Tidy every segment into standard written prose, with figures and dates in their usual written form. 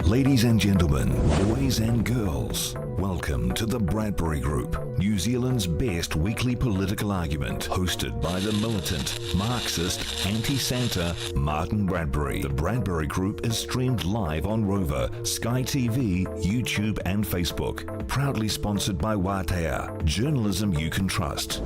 Ladies and gentlemen, boys and girls, welcome to the Bradbury Group, New Zealand's best weekly political argument, hosted by the militant, Marxist, anti-Santa, Martyn Bradbury. The Bradbury Group is streamed live on Rover, Sky TV, YouTube and Facebook. Proudly sponsored by Aotearoa, journalism you can trust.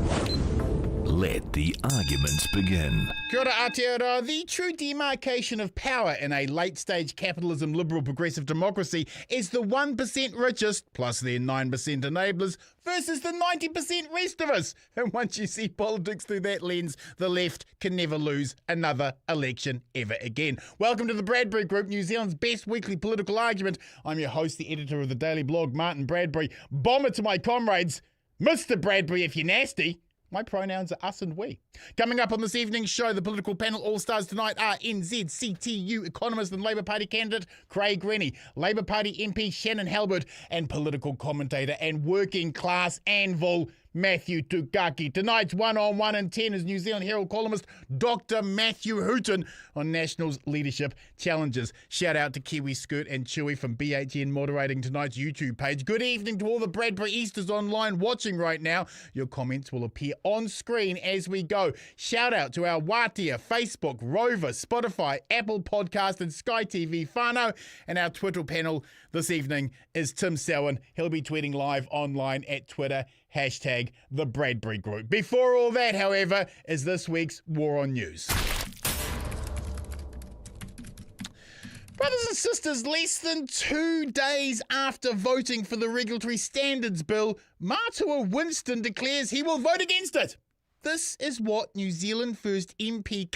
Let the arguments begin. Kia ora Aotearoa. The true demarcation of power in a late-stage capitalism, liberal, progressive democracy is the 1% richest, plus their 9% enablers, versus the 90% rest of us. And once you see politics through that lens, the left can never lose another election ever again. Welcome to the Bradbury Group, New Zealand's best weekly political argument. I'm your host, the editor of the daily blog, Martyn Bradbury. Bomber to my comrades, Mr. Bradbury if you're nasty. My pronouns are us and we. Coming up on this evening's show, the political panel all-stars tonight are NZCTU economist and Labour Party candidate Craig Renney, Labour Party MP Shanan Halbert, and political commentator and working class anvil Matthew Tukaki. Tonight's 1-on-1 and 10 is New Zealand Herald columnist Dr. Matthew Hooton on National's leadership challenges. Shout out to Kiwi Skirt and Chewy from BHN moderating tonight's YouTube page. Good evening to all the Bradbury Easters online watching right now. Your comments will appear on screen as we go. Shout out to our Wātea, Facebook, Rover, Spotify, Apple Podcast and Sky TV whānau. And our Twitter panel this evening is Tim Selwyn. He'll be tweeting live online at Twitter, hashtag the Bradbury Group. Before all that, however, is this week's War on News. Brothers and sisters, less than 2 days after voting for the Regulatory Standards Bill, Mātua Winston declares he will vote against it. This is what New Zealand First MP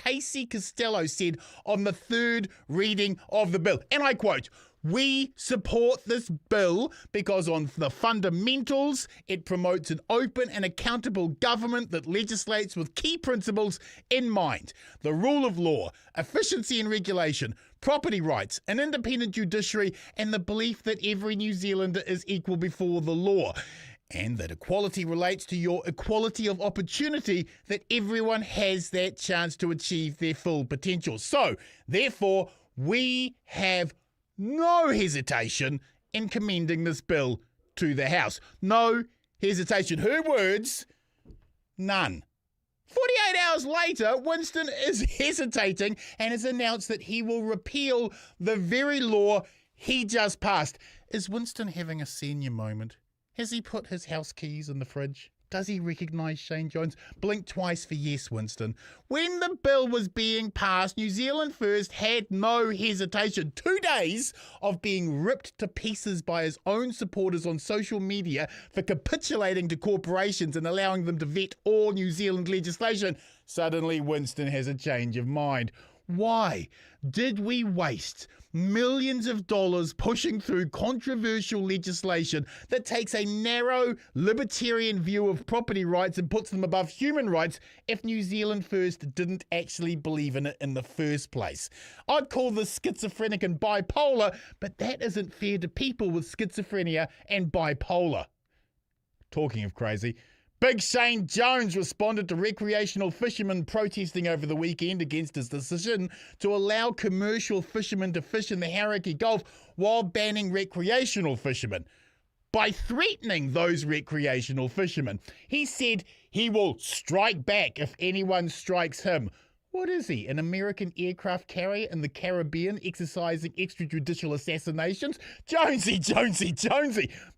Costello said on the third reading of the bill. And I quote, "We support this bill because on the fundamentals, it promotes an open and accountable government that legislates with key principles in mind. The rule of law, efficiency and regulation, property rights, an independent judiciary, and the belief that every New Zealander is equal before the law. And that equality relates to your equality of opportunity, that everyone has that chance to achieve their full potential. So, therefore, we have no hesitation in commending this bill to the House. No hesitation. Her words, none. 48 hours later, Winston is hesitating and has announced that he will repeal the very law he just passed. Is Winston having a senior moment? Has he put his house keys in the fridge? Does he recognise Shane Jones? Blink twice for yes, Winston. When the bill was being passed, New Zealand First had no hesitation. 2 days of being ripped to pieces by his own supporters on social media for capitulating to corporations and allowing them to vet all New Zealand legislation. Suddenly, Winston has a change of mind. Why did we waste millions of dollars pushing through controversial legislation that takes a narrow libertarian view of property rights and puts them above human rights if New Zealand First didn't actually believe in it in the first place? I'd call this schizophrenic and bipolar, but that isn't fair to people with schizophrenia and bipolar. Talking of crazy, Big Shane Jones responded to recreational fishermen protesting over the weekend against his decision to allow commercial fishermen to fish in the Hauraki Gulf while banning recreational fishermen by threatening those recreational fishermen. He said he will strike back if anyone strikes him. What is he, an American aircraft carrier in the Caribbean exercising extrajudicial assassinations? Jonesy.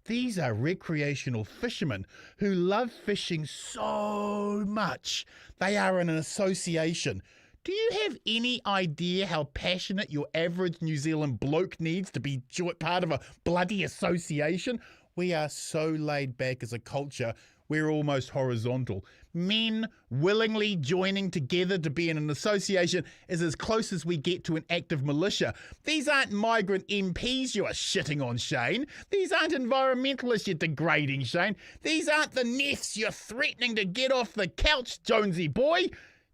These are recreational fishermen who love fishing so much. They are in an association. Do you have any idea how passionate your average New Zealand bloke needs to be part of a bloody association? We are so laid back as a culture, we're almost horizontal. Men willingly joining together to be in an association is as close as we get to an active militia. These aren't migrant MPs you are shitting on, Shane. These aren't environmentalists you're degrading, Shane. These aren't the NEFs you're threatening to get off the couch, Jonesy boy.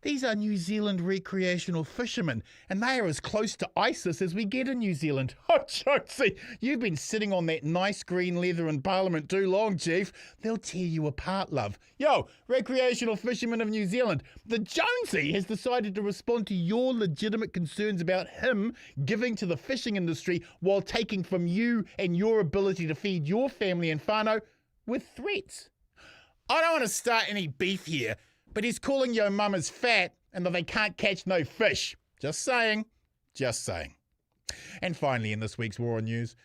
These are New Zealand recreational fishermen, and they are as close to ISIS as we get in New Zealand. Oh, Jonesy, you've been sitting on that nice green leather in Parliament too long, Chief. They'll tear you apart, love. Yo, recreational fishermen of New Zealand, the Jonesy has decided to respond to your legitimate concerns about him giving to the fishing industry while taking from you and your ability to feed your family and whānau with threats. I don't want to start any beef here, but he's calling your mamas fat and that they can't catch no fish. Just saying. Just saying. And finally, in this week's War on News,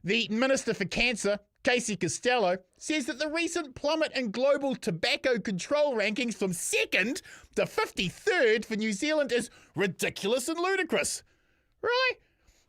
the Minister for Cancer, Costello, says that the recent plummet in global tobacco control rankings from 2nd to 53rd for New Zealand is ridiculous and ludicrous. Really?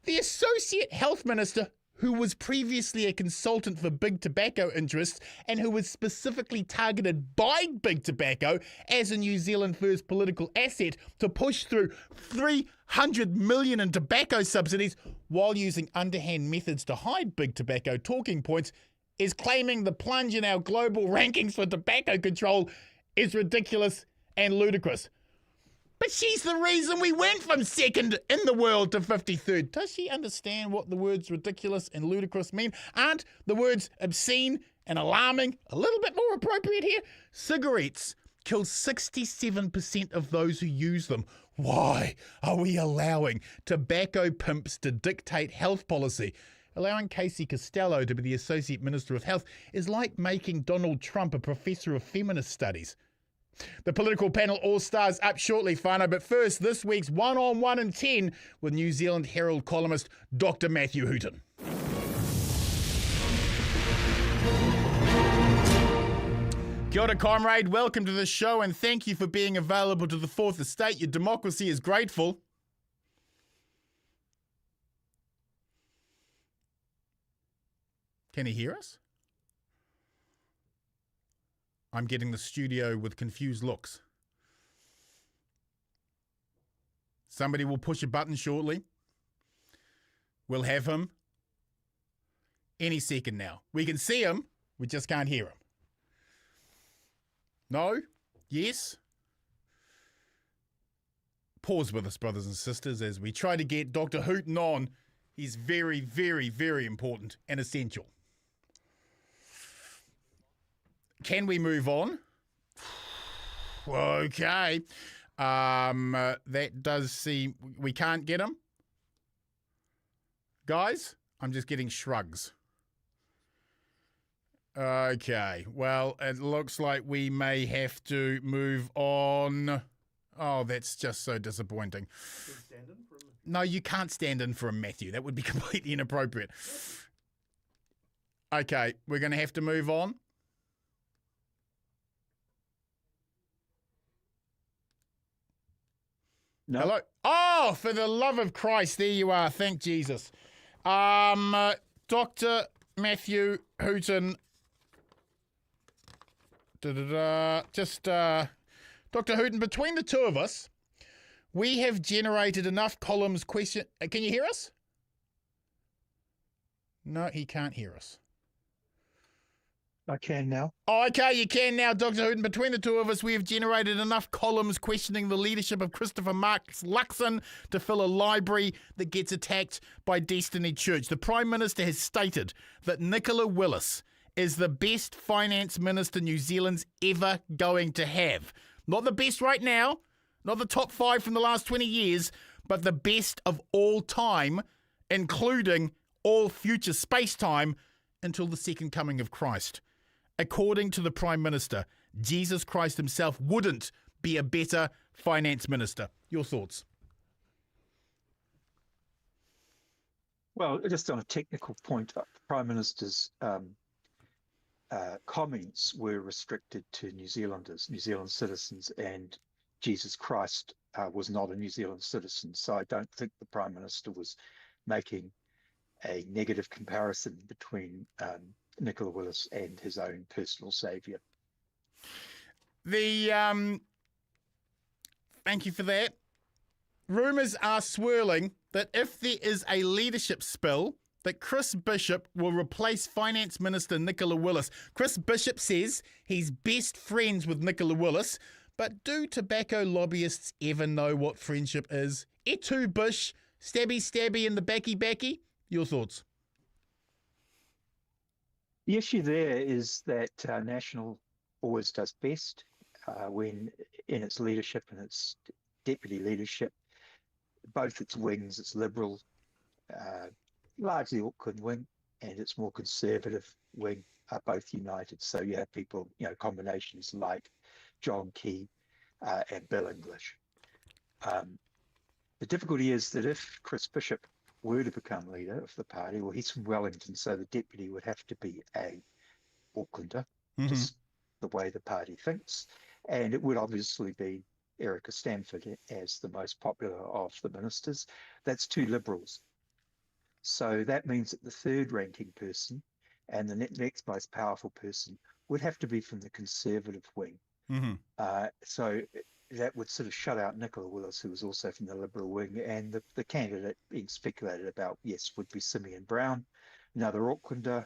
The Associate Health Minister, who was previously a consultant for big tobacco interests and who was specifically targeted by big tobacco as a New Zealand first political asset to push through $300 million in tobacco subsidies while using underhand methods to hide big tobacco talking points, is claiming the plunge in our global rankings for tobacco control is ridiculous and ludicrous. But she's the reason we went from 2nd in the world to 53rd. Does she understand what the words ridiculous and ludicrous mean? Aren't the words obscene and alarming a little bit more appropriate here? Cigarettes kill 67% of those who use them. Why are we allowing tobacco pimps to dictate health policy? Allowing Costello to be the Associate Minister of Health is like making Donald Trump a professor of feminist studies. The political panel all-stars up shortly, whānau, but first, this week's 1 on 1 in 10 with New Zealand Herald columnist Dr. Matthew Hooton. Kia ora, comrade. Welcome to the show and thank you for being available to the Fourth Estate. Your democracy is grateful. Can he hear us? I'm getting the studio with confused looks. Somebody will push a button shortly. We'll have him any second now. We can see him, we just can't hear him. No? Yes? Pause with us, brothers and sisters, as we try to get Dr. Hooton on. He's very, very, very important and essential. Can we move on? Okay. That does seem... We can't get him? Guys, I'm just getting shrugs. Okay. Well, it looks like we may have to move on. Oh, that's just so disappointing. No, you can't stand in for him, Matthew. That would be completely inappropriate. Okay, we're going to have to move on. No. Hello? Oh, for the love of Christ, there you are. Thank Jesus. Dr. Matthew Hooton. Dr. Hooton, between the two of us, we have generated enough columns question... Can you hear us? No, he can't hear us. I can now. Oh, okay, you can now, Dr. Hooton. Between the two of us, we have generated enough columns questioning the leadership of Christopher Mark's Luxon to fill a library that gets attacked by Destiny Church. The Prime Minister has stated that Nicola Willis is the best finance minister New Zealand's ever going to have. Not the best right now, not the top 5 from the last 20 years, but the best of all time, including all future space-time until the second coming of Christ. According to the Prime Minister, Jesus Christ himself wouldn't be a better finance minister. Your thoughts? Well, just on a technical point, the Prime Minister's comments were restricted to New Zealanders, New Zealand citizens, and Jesus Christ was not a New Zealand citizen. So I don't think the Prime Minister was making a negative comparison between Nicola Willis and his own personal saviour. Thank you for that. Rumours are swirling that if there is a leadership spill, that Chris Bishop will replace Finance Minister Nicola Willis. Chris Bishop says he's best friends with Nicola Willis, But do tobacco lobbyists ever know what friendship is? E tu bush, stabby in the backy. Your thoughts? The issue there is that National always does best when in its leadership and its deputy leadership, both its wings, its Liberal, largely Auckland wing, and its more conservative wing are both united. So you have people, combinations like John Key and Bill English. The difficulty is that if Chris Bishop were to become leader of the party, well, he's from Wellington, so the deputy would have to be a Aucklander, just the way the party thinks. And it would obviously be Erica Stanford as the most popular of the ministers. That's two Liberals. So that means that the third ranking person and the next most powerful person would have to be from the Conservative wing. So that would sort of shut out Nicola Willis, who was also from the Liberal wing, and the candidate being speculated about, yes, would be Simeon Brown, another Aucklander,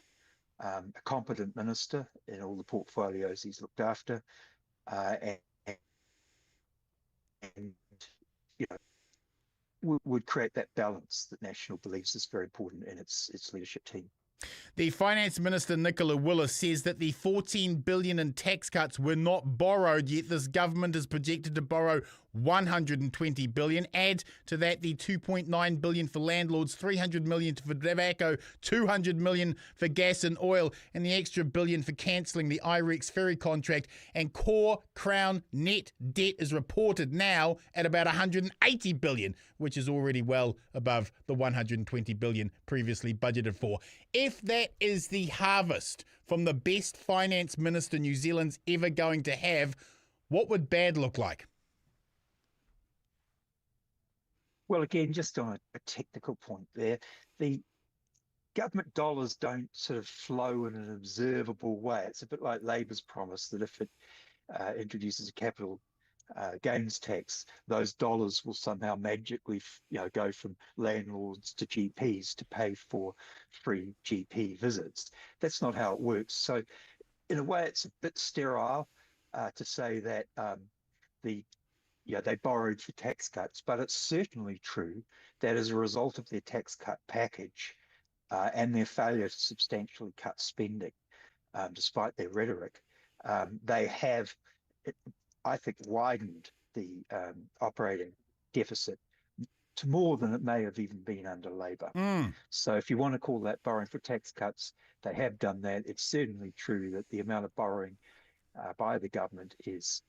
a competent minister in all the portfolios he's looked after, and would create that balance that National believes is very important in its leadership team. The Finance Minister, Nicola Willis, says that the $14 billion in tax cuts were not borrowed, yet this government is projected to borrow $120 billion. Add to that the $2.9 billion for landlords, $300 million for tobacco, $200 million for gas and oil, and the extra $1 billion for cancelling the IREX ferry contract. And core Crown net debt is reported now at about $180 billion, which is already well above the $120 billion previously budgeted for. If that is the harvest from the best finance minister New Zealand's ever going to have, what would bad look like? Well, again, just on a technical point there, the government dollars don't sort of flow in an observable way. It's a bit like Labour's promise that if it introduces a capital gains tax, those dollars will somehow magically, go from landlords to GPs to pay for free GP visits. That's not how it works. So, in a way, it's a bit sterile to say that they borrowed for tax cuts, but it's certainly true that as a result of their tax cut package and their failure to substantially cut spending, despite their rhetoric, they have, I think, widened the operating deficit to more than it may have even been under Labour. So if you want to call that borrowing for tax cuts, they have done that. It's certainly true that the amount of borrowing by the government is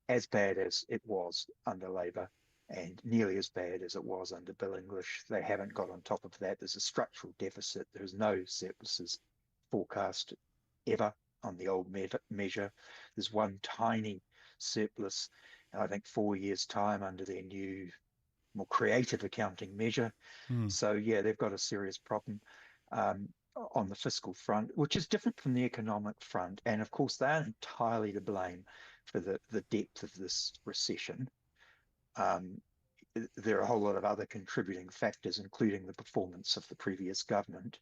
as bad as it was under Labour and nearly as bad as it was under Bill English. They haven't got on top of that. There's a structural deficit. There's no surpluses forecast ever on the old measure. There's one tiny surplus, I think 4 years' time under their new, more creative accounting measure. So, yeah, they've got a serious problem on the fiscal front, which is different from the economic front. And, of course, they aren't entirely to blame for the depth of this recession. There are a whole lot of other contributing factors, including the performance of the previous government,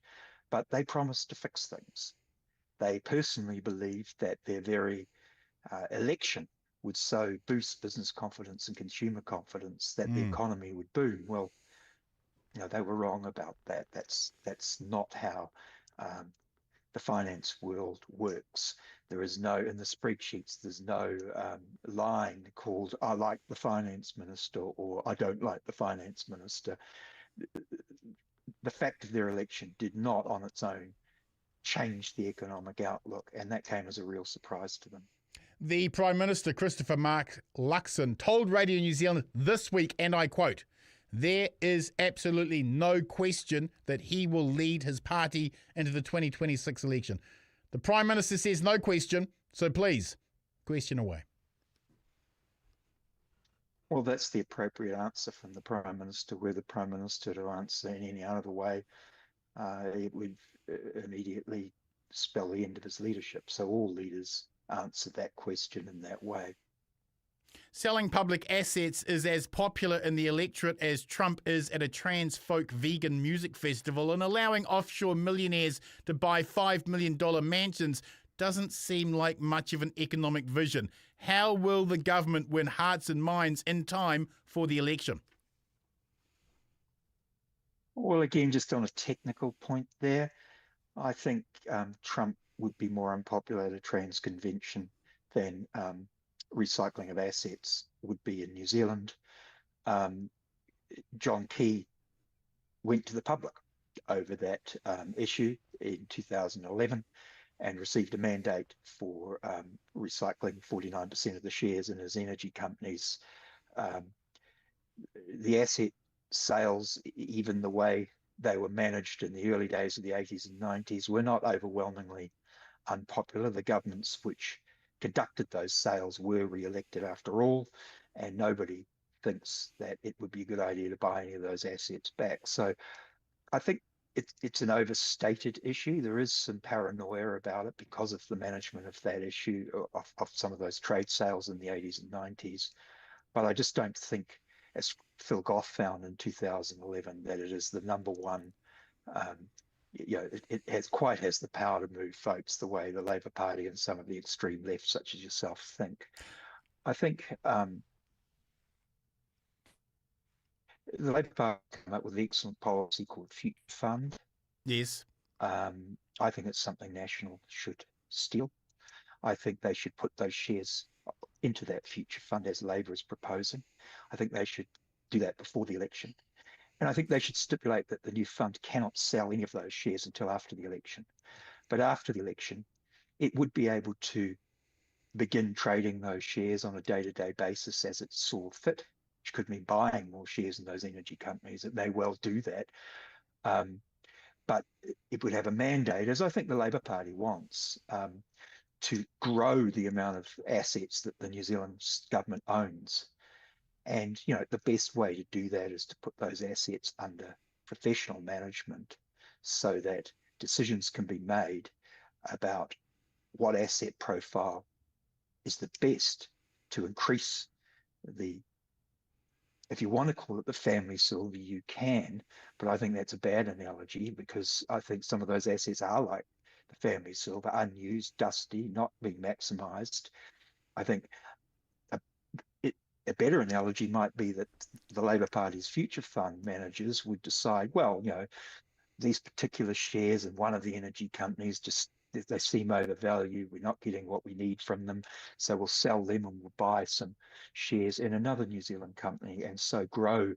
but they promised to fix things. They personally believed that their very election would so boost business confidence and consumer confidence that the economy would boom. Well, they were wrong about that. That's not how the finance world works. There is no, in the spreadsheets, there's no line called "I like the finance minister" or "I don't like the finance minister." The fact of their election did not on its own change the economic outlook, and that came as a real surprise to them. The Prime Minister, Christopher Mark Luxon, told Radio New Zealand this week, and I quote, "There is absolutely no question that he will lead his party into the 2026 election." The Prime Minister says no question, so please, question away. Well, that's the appropriate answer from the Prime Minister. Were the Prime Minister to answer in any other way, it would immediately spell the end of his leadership. So all leaders answer that question in that way. Selling public assets is as popular in the electorate as Trump is at a trans folk vegan music festival, and allowing offshore millionaires to buy $5 million mansions doesn't seem like much of an economic vision. How will the government win hearts and minds in time for the election? Well, again, just on a technical point there, I think Trump would be more unpopular at a trans convention than recycling of assets would be in New Zealand. John Key went to the public over that issue in 2011 and received a mandate for recycling 49% of the shares in his energy companies. The asset sales, even the way they were managed in the early days of the 80s and 90s, were not overwhelmingly unpopular. The governments which conducted those sales were re-elected after all, and nobody thinks that it would be a good idea to buy any of those assets back. So I think it's an overstated issue. There is some paranoia about it because of the management of that issue, of some of those trade sales in the 80s and 90s. But I just don't think, as Phil Goff found in 2011, that it is the number one. It has the power to move votes the way the Labour Party and some of the extreme left, such as yourself, think. I think the Labour Party came up with an excellent policy called Future Fund. Yes. I think it's something National should steal. I think they should put those shares into that Future Fund as Labour is proposing. I think they should do that before the election. And I think they should stipulate that the new fund cannot sell any of those shares until after the election. But after the election, it would be able to begin trading those shares on a day-to-day basis as it saw fit, which could mean buying more shares in those energy companies. It may well do that. But it would have a mandate, as I think the Labour Party wants, to grow the amount of assets that the New Zealand government owns. And, the best way to do that is to put those assets under professional management so that decisions can be made about what asset profile is the best to increase the, if you want to call it the family silver, you can, but I think that's a bad analogy because I think some of those assets are like the family silver, unused, dusty, not being maximized. I think a better analogy might be that the Labour Party's Future Fund managers would decide, well, these particular shares in one of the energy companies, just they seem overvalued. We're not getting what we need from them. So we'll sell them and we'll buy some shares in another New Zealand company and so grow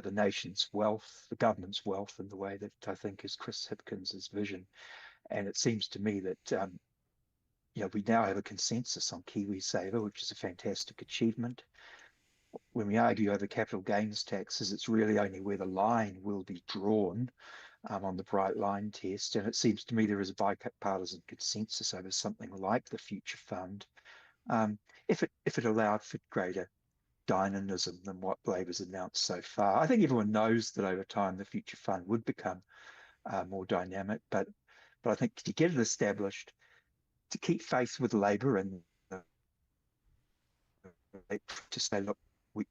the nation's wealth, the government's wealth in the way that I think is Chris Hipkins's vision. And it seems to me that we now have a consensus on KiwiSaver, which is a fantastic achievement. When we argue over capital gains taxes, it's really only where the line will be drawn on the bright line test. And it seems to me there is a bipartisan consensus over something like the Future Fund, if it allowed for greater dynamism than what Labour's announced so far. I think everyone knows that over time the Future Fund would become more dynamic, but I think to get it established, to keep faith with Labour and to say, look, we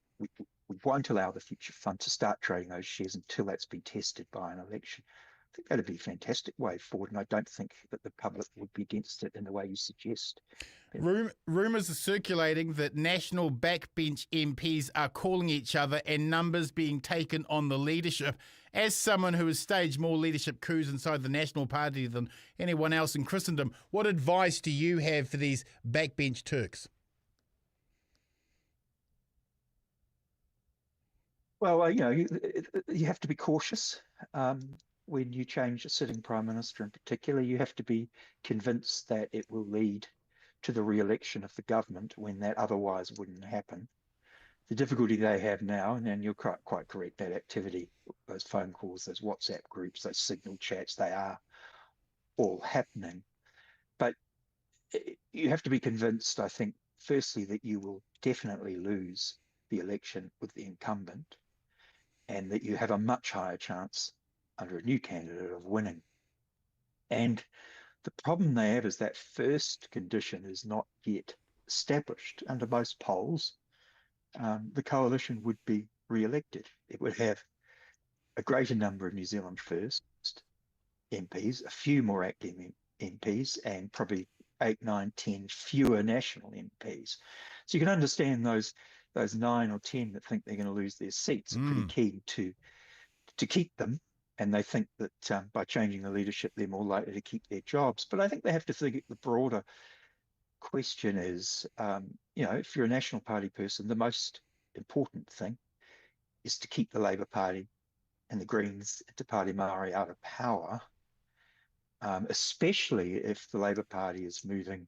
won't allow the Future Fund to start trading those shares until that's been tested by an election. I think that'd be a fantastic way forward, and I don't think that the public would be against it in the way you suggest. Rumours are circulating that National backbench MPs are calling each other and numbers being taken on the leadership. As someone who has staged more leadership coups inside the National Party than anyone else in Christendom, what advice do you have for these backbench Turks? Well, you have to be cautious when you change a sitting Prime Minister in particular. You have to be convinced that it will lead to the re-election of the government when that otherwise wouldn't happen. The difficulty they have now, and you're quite correct, that activity, those phone calls, those WhatsApp groups, those signal chats, they are all happening. But you have to be convinced, I think, firstly, that you will definitely lose the election with the incumbent and that you have a much higher chance under a new candidate of winning. And the problem they have is that first condition is not yet established. Under most polls, the coalition would be re-elected. It would have a greater number of New Zealand First MPs, a few more active MPs and probably 8, 9, 10 fewer national MPs. So you can understand those 9 or 10 that think they're going to lose their seats are pretty keen to keep them. And they think that by changing the leadership, they're more likely to keep their jobs. But I think they have to think the broader question is, if you're a National Party person, the most important thing is to keep the Labour Party and the Greens, Te Pāti Māori, out of power, especially if the Labour Party is moving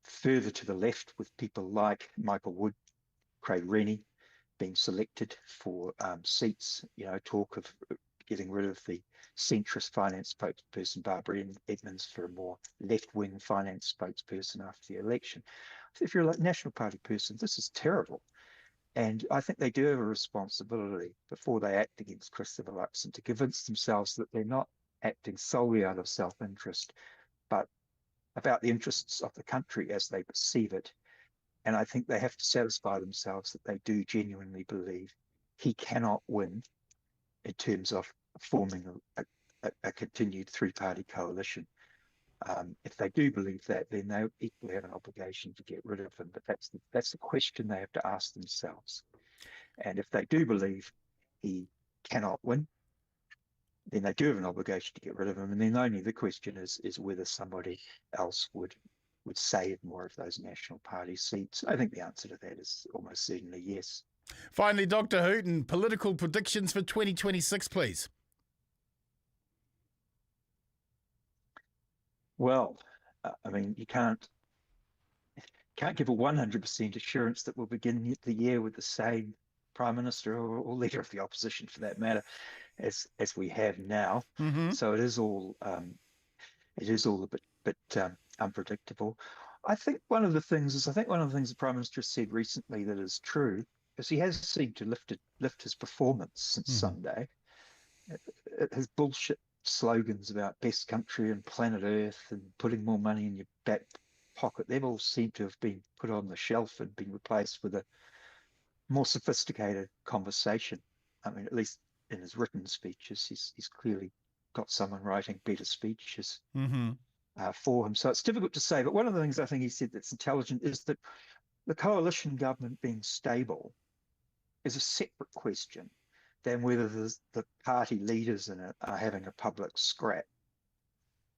further to the left with people like Michael Wood, Craig Renney being selected for seats, talk of getting rid of the centrist finance spokesperson Barbara Edmonds for a more left-wing finance spokesperson after the election. So if you're a National Party person, this is terrible. And I think they do have a responsibility before they act against Christopher Luxon to convince themselves that they're not acting solely out of self-interest, but about the interests of the country as they perceive it. And I think they have to satisfy themselves that they do genuinely believe he cannot win in terms of forming a continued three-party coalition. If they do believe that, then they equally have an obligation to get rid of him. But that's the question they have to ask themselves. And if they do believe he cannot win, then they do have an obligation to get rid of him. And then only the question is whether somebody else would save more of those National Party seats. I think the answer to that is almost certainly yes. Finally, Dr. Hooton, political predictions for 2026, please. Well, you can't give a 100% assurance that we'll begin the year with the same Prime Minister or leader of the opposition, for that matter, as we have now. Mm-hmm. So it is all a bit unpredictable. I think one of the things the Prime Minister has said recently that is true is he has seemed to lift his performance since Sunday. His bullshit slogans about best country and planet Earth and putting more money in your back pocket, they've all seemed to have been put on the shelf and been replaced with a more sophisticated conversation. At least in his written speeches, he's clearly got someone writing better speeches for him. So it's difficult to say. But one of the things I think he said that's intelligent is that the coalition government being stable is a separate question than whether the party leaders in it are having a public scrap.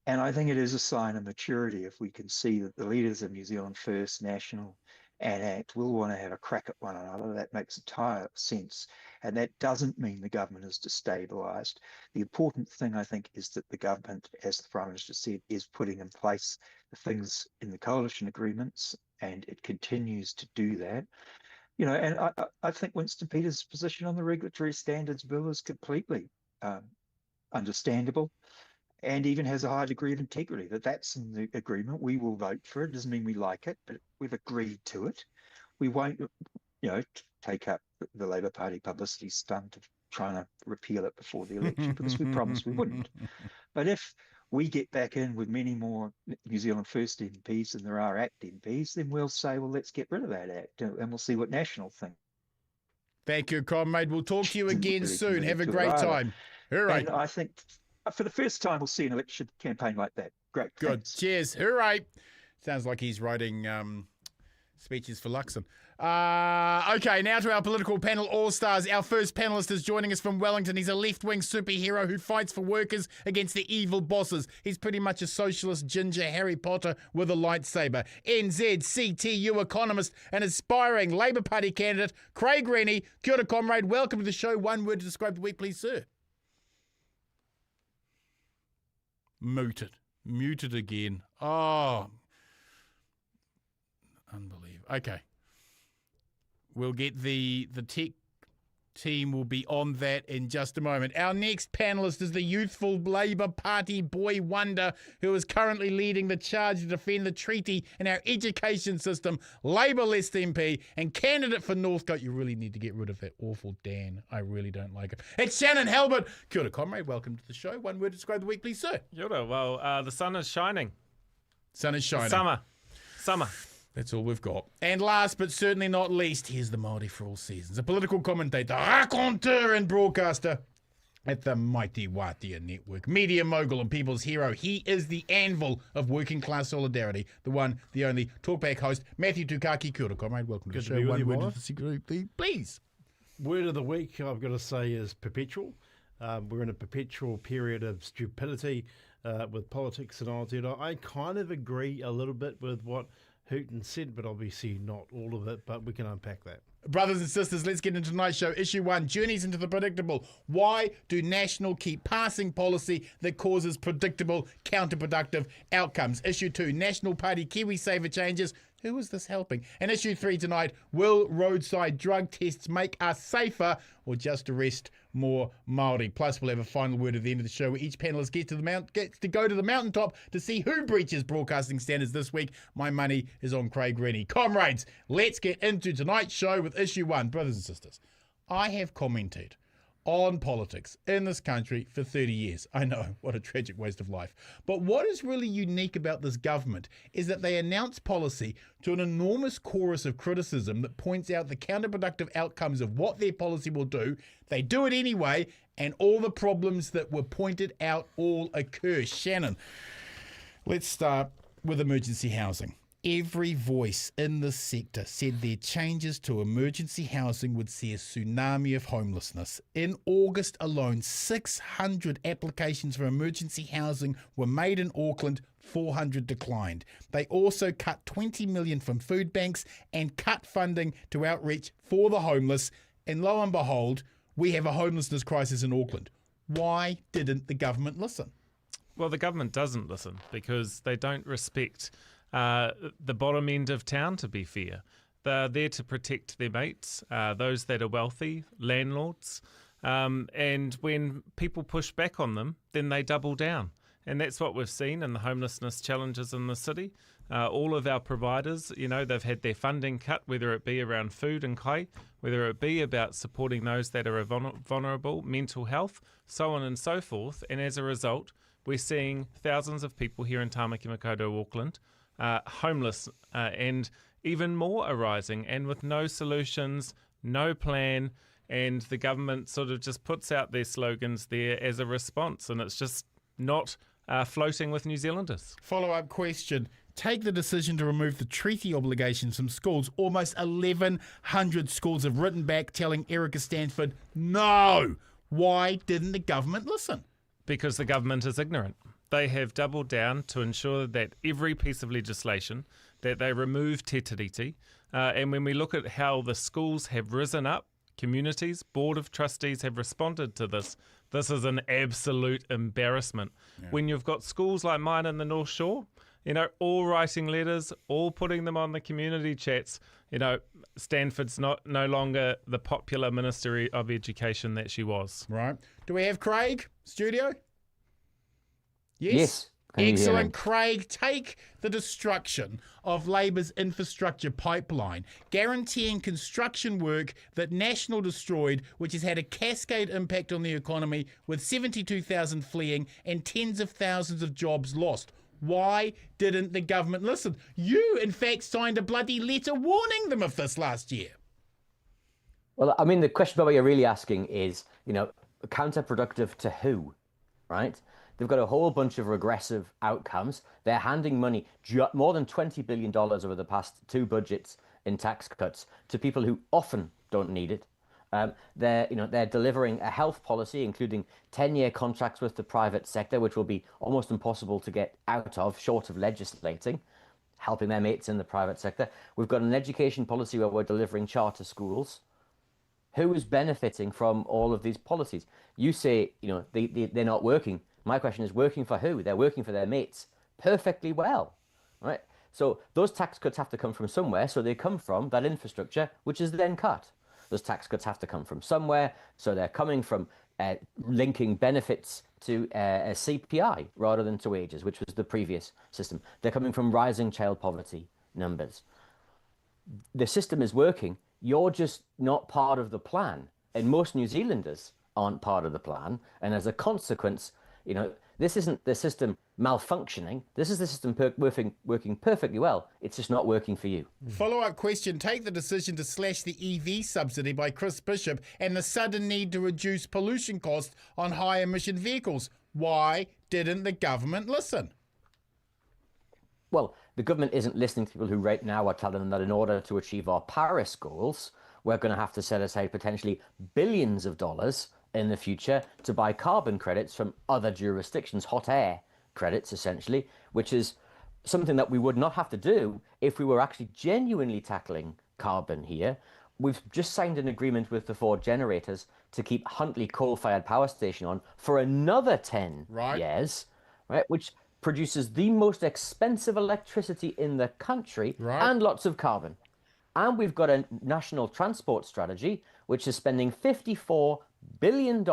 And I think it is a sign of maturity if we can see that the leaders of New Zealand First, National and ACT will want to have a crack at one another. That makes entire sense. And that doesn't mean the government is destabilised. The important thing, I think, is that the government, as the Prime Minister said, is putting in place the things in the coalition agreements, and it continues to do that. And I think Winston Peters' position on the Regulatory Standards Bill is completely understandable and even has a high degree of integrity. That's in the agreement. We will vote for it. Doesn't mean we like it, but we've agreed to it. We won't, take up the Labour Party publicity stunt of trying to repeal it before the election because we promised we wouldn't. But if we get back in with many more New Zealand First MPs than there are ACT MPs, then we'll say, well, let's get rid of that ACT and we'll see what National think. Thank you, comrade. We'll talk to you again soon. Have a great time. Hooray. And I think for the first time, we'll see an election campaign like that. Great. Good. Thanks. Cheers. Hooray. Sounds like he's writing speeches for Luxon. Okay, now to our political panel all-stars. Our first panellist is joining us from Wellington. He's a left-wing superhero who fights for workers against the evil bosses. He's pretty much a socialist ginger Harry Potter with a lightsaber. NZCTU economist and aspiring Labour Party candidate, Craig Renney. Kia ora, comrade. Welcome to the show. One word to describe the week, please, sir. Muted again. Oh, unbelievable. Okay. We'll get the tech team will be on that in just a moment. Our next panellist is the youthful Labour Party boy wonder who is currently leading the charge to defend the treaty in our education system, Labour-list MP and candidate for Northcote. You really need to get rid of that awful Dan. I really don't like it. It's Shanan Halbert. Kia ora, comrade. Welcome to the show. One word to describe the week, please, sir. Kia ora. Well, the sun is shining. Sun is shining. Summer. That's all we've got. And last but certainly not least, here's the Māori for all seasons. A political commentator, raconteur and broadcaster, at the mighty Wātea Network. Media mogul and people's hero. He is the anvil of working class solidarity. The one, the only talkback host, Matthew Tukaki. Kia ora, comrade. Welcome to the show. Be with One you, word Walla. of the secret, please. Word of the week, I've got to say, is perpetual. We're in a perpetual period of stupidity with politics in Aotearoa. I kind of agree a little bit with what Hooton said, but obviously not all of it, but we can unpack that. Brothers and sisters, let's get into tonight's show. Issue 1, Journeys into the Predictable. Why do National keep passing policy that causes predictable, counterproductive outcomes? Issue 2, National Party KiwiSaver changes. Who is this helping? And issue 3 tonight, will roadside drug tests make us safer or just arrest more Māori? Plus, we'll have a final word at the end of the show where each panellist gets to go to the mountaintop to see who breaches broadcasting standards this week. My money is on Craig Renney. Comrades, let's get into tonight's show with issue 1. Brothers and sisters, I have commented on politics in this country for 30 years. I know, what a tragic waste of life. But what is really unique about this government is that they announce policy to an enormous chorus of criticism that points out the counterproductive outcomes of what their policy will do. They do it anyway, and all the problems that were pointed out all occur. Shanan, let's start with emergency housing. Every voice in this sector said their changes to emergency housing would see a tsunami of homelessness. In August alone, 600 applications for emergency housing were made in Auckland, 400 declined. They also cut 20 million from food banks and cut funding to outreach for the homeless. And lo and behold, we have a homelessness crisis in Auckland. Why didn't the government listen? Well, the government doesn't listen because they don't respect the bottom end of town, to be fair. They're there to protect their mates, those that are wealthy, landlords. And when people push back on them, then they double down. And that's what we've seen in the homelessness challenges in the city. All of our providers, they've had their funding cut, whether it be around food and kai, whether it be about supporting those that are vulnerable, mental health, so on and so forth. And as a result, we're seeing thousands of people here in Tāmaki Makaurau, Auckland, homeless and even more arising, and with no solutions, no plan, and the government sort of just puts out their slogans there as a response, and it's just not floating with New Zealanders. Follow-up question. Take the decision to remove the treaty obligations from schools. Almost 1,100 schools have written back telling Erica Stanford, no. Why didn't the government listen? Because the government is ignorant. They have doubled down to ensure that every piece of legislation, that they remove te tiriti. And when we look at how the schools have risen up, communities, Board of Trustees have responded to this. This is an absolute embarrassment. Yeah. When you've got schools like mine in the North Shore, all writing letters, all putting them on the community chats, Stanford's no longer the popular Minister of Education that she was. Right. Do we have Craig, studio? Yes. Excellent, Craig. Take the destruction of Labour's infrastructure pipeline, guaranteeing construction work that National destroyed, which has had a cascade impact on the economy with 72,000 fleeing and tens of thousands of jobs lost. Why didn't the government listen? You, in fact, signed a bloody letter warning them of this last year. Well, I mean, the question about what you're really asking is, counterproductive to who, right? They've got a whole bunch of regressive outcomes. They're handing money, more than $20 billion over the past 2 budgets in tax cuts to people who often don't need it. They're delivering a health policy, including 10-year contracts with the private sector, which will be almost impossible to get out of, short of legislating, helping their mates in the private sector. We've got an education policy where we're delivering charter schools. Who is benefiting from all of these policies? You say, they're not working. My question is, working for who? They're working for their mates perfectly well, right? So those tax cuts have to come from somewhere. So they come from that infrastructure, which is then cut. Those tax cuts have to come from somewhere. So they're coming from linking benefits to a CPI rather than to wages, which was the previous system. They're coming from rising child poverty numbers. The system is working. You're just not part of the plan. And most New Zealanders aren't part of the plan. And as a consequence, This isn't the system malfunctioning. This is the system working perfectly well. It's just not working for you. Follow-up question. Take the decision to slash the EV subsidy by Chris Bishop and the sudden need to reduce pollution costs on high-emission vehicles. Why didn't the government listen? Well, the government isn't listening to people who right now are telling them that in order to achieve our Paris goals, we're going to have to set aside potentially billions of dollars in the future to buy carbon credits from other jurisdictions, hot air credits essentially, which is something that we would not have to do if we were actually genuinely tackling carbon here. We've just signed an agreement with the Ford generators to keep Huntley coal-fired power station on for another 10 years, right? Which produces the most expensive electricity in the country and lots of carbon. And we've got a national transport strategy, which is spending $54 billion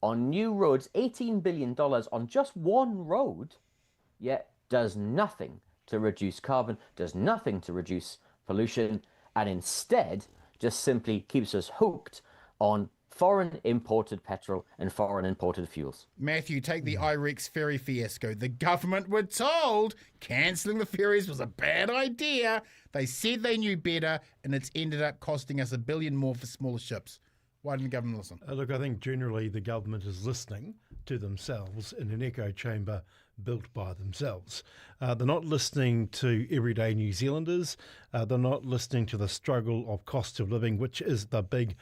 on new roads, $18 billion on just one road, yet does nothing to reduce carbon, does nothing to reduce pollution, and instead just simply keeps us hooked on foreign imported petrol and foreign imported fuels. Matthew, take the IREX ferry fiasco. The government were told cancelling the ferries was a bad idea. They said they knew better, and it's ended up costing us $1 billion more for smaller ships. Why didn't the government listen? Look, I think generally the government is listening to themselves in an echo chamber built by themselves. They're not listening to everyday New Zealanders. They're not listening to the struggle of cost of living, which is the big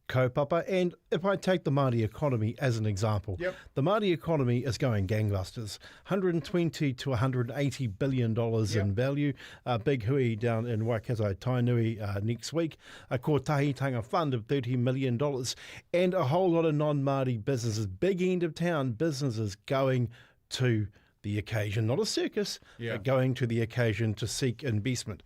kaupapa. And if I take the Māori economy as an example, the Māori economy is going gangbusters. $120 to $180 billion in value. Big hui down in Waikato Tainui next week. A Kotahitanga fund of $30 million. And a whole lot of non-Māori businesses, big end of town businesses going to the occasion, not a circus, but going to the occasion to seek investment.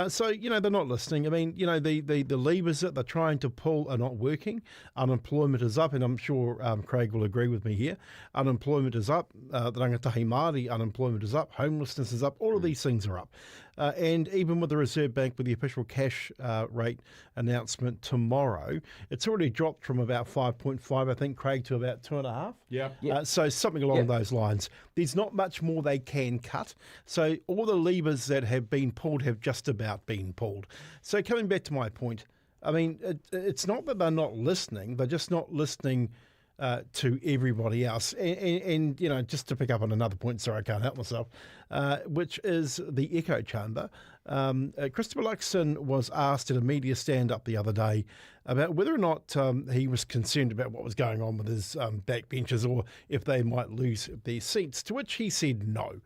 So, they're not listening. I mean, the levers that they're trying to pull are not working. Unemployment is up, and I'm sure Craig will agree with me here. Unemployment is up. The rangatahi Māori unemployment is up. Homelessness is up. All of these things are up. And even with the Reserve Bank, with the official cash rate announcement tomorrow, it's already dropped from about 5.5, I think, Craig, to about 2.5. So something along those lines. There's not much more they can cut. So all the levers that have been pulled have just about been pulled. So coming back to my point, I mean, it's not that they're not listening. They're just not listening to everybody else. And just to pick up on another point, sorry, I can't help myself, which is the echo chamber. Christopher Luxon was asked at a media stand-up the other day about whether or not he was concerned about what was going on with his backbenchers or if they might lose their seats, to which he said no.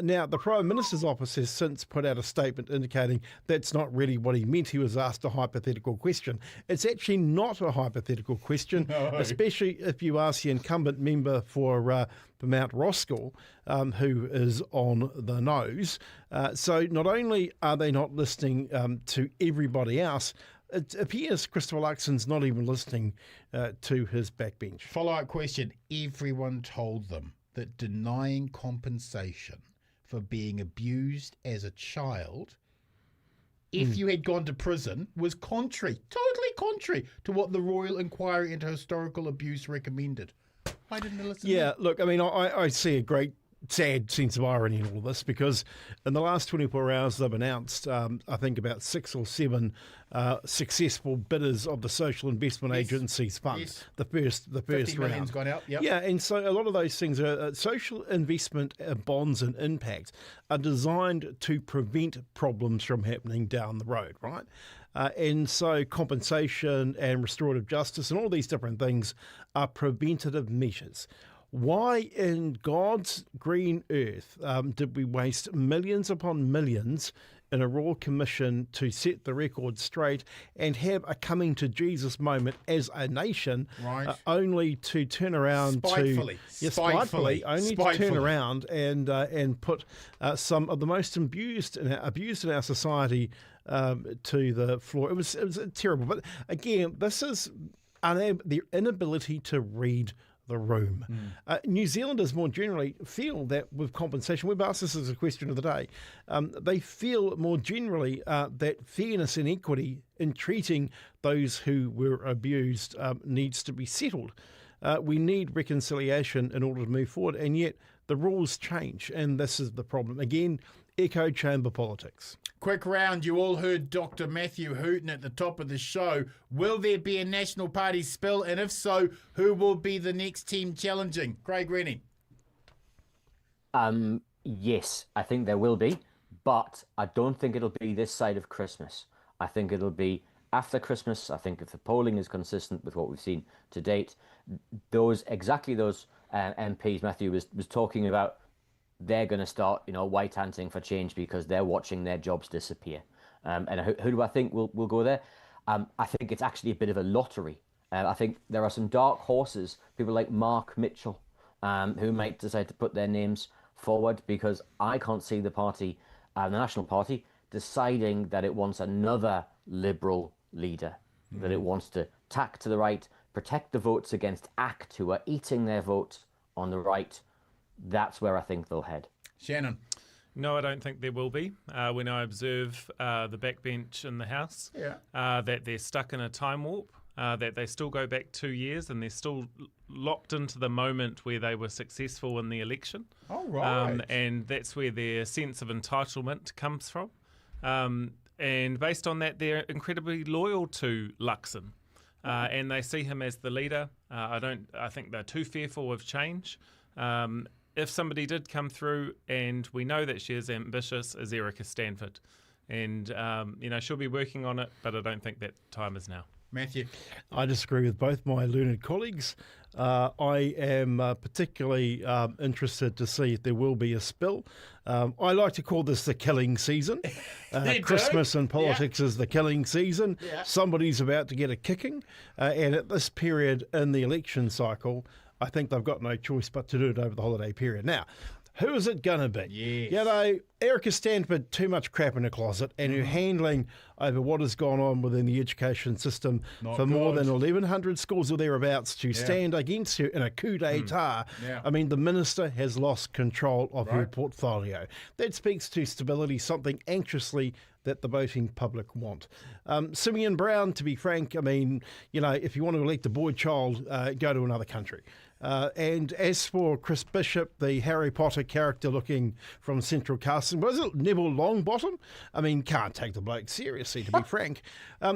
Now, the Prime Minister's office has since put out a statement indicating that's not really what he meant. He was asked a hypothetical question. It's actually not a hypothetical question, especially if you ask the incumbent member for Mount Roskill, who is on the nose. So not only are they not listening to everybody else, it appears Christopher Luxon's not even listening to his backbench. Follow-up question. Everyone told them that denying compensation for being abused as a child, if you had gone to prison, was totally contrary to what the Royal Inquiry into Historical Abuse recommended. Why didn't they listen? Yeah, look, I mean, I see a great sad sense of irony in all of this, because in the last 24 hours they've announced, I think, about 6 or 7 successful bidders of the Social Investment Agency's funds. The first $50 million's round. Gone out. Yeah, and so a lot of those things are social investment bonds and impact are designed to prevent problems from happening down the road, right? And so compensation and restorative justice and all these different things are preventative measures. Why in God's green earth did we waste millions upon millions in a Royal Commission to set the record straight and have a coming to Jesus moment as a nation, only to turn around spitefully to turn around and put some of the most abused in our society to the floor? It was terrible. But again, this is the inability to read the room. New Zealanders more generally feel that with compensation, we've asked this as a question of the day, they feel more generally that fairness and equity in treating those who were abused needs to be settled. We need reconciliation in order to move forward, and yet the rules change, and this is the problem. Again, echo chamber politics. Quick round, you all heard Dr. Matthew Hooton at the top of the show. Will there be a National Party spill? And if so, who will be the next team challenging? Craig Renney. Yes, I think there will be, but I don't think it'll be this side of Christmas. I think it'll be after Christmas. I think if the polling is consistent with what we've seen to date, those MPs Matthew was talking about, they're going to start, white hunting for change because they're watching their jobs disappear. And who do I think will go there? I think it's actually a bit of a lottery. I think there are some dark horses, people like Mark Mitchell, who might decide to put their names forward, because I can't see the party, the National Party, deciding that it wants another Liberal leader, that it wants to tack to the right, protect the votes against ACT, who are eating their votes on the right. That's where I think they'll head. Shanan. No, I don't think there will be. When I observe the backbench in the House, that they're stuck in a time warp, that they still go back 2 years and they're still locked into the moment where they were successful in the election. Oh, right. And that's where their sense of entitlement comes from. And based on that, they're incredibly loyal to Luxon. And they see him as the leader. I think they're too fearful of change. If somebody did come through, and we know that she is ambitious, is Erica Stanford. And, she'll be working on it, but I don't think that time is now. Matthew. I disagree with both my learned colleagues. I am particularly interested to see if there will be a spill. I like to call this the killing season. Christmas and politics is the killing season. Yeah. Somebody's about to get a kicking. And at this period in the election cycle, I think they've got no choice but to do it over the holiday period. Now, who is it going to be? Yes. Erica Stanford, too much crap in her closet, and her handling over what has gone on within the education system more than 1,100 schools or thereabouts to stand against her in a coup d'etat. I mean, the minister has lost control of her portfolio. That speaks to stability, something anxiously that the voting public want. Simeon Brown, to be frank, I mean, if you want to elect a boy child, go to another country. And as for Chris Bishop, the Harry Potter character looking from Central Casting, was it Neville Longbottom? I mean, can't take the bloke seriously, to be frank.